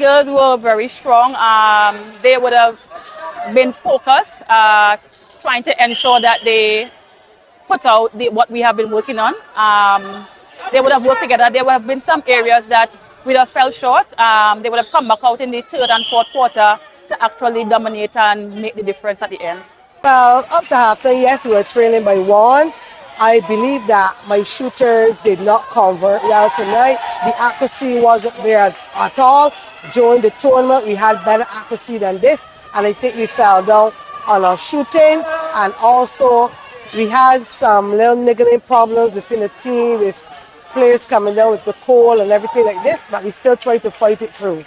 girls were very strong. They would have been focused, trying to ensure that they put out what we have been working on. They would have worked together. There would have been some areas that we have fell short. They would have come back out in the third and fourth quarter to actually dominate and make the difference at the end. Well, up to halftime, yes, we were trailing by one. I believe that my shooters did not convert well tonight. The accuracy wasn't there at all. During the tournament, we had better accuracy than this, and I think we fell down on our shooting, and also we had some little niggling problems within the team with players coming down with the cold and everything like this, but we still try to fight it through.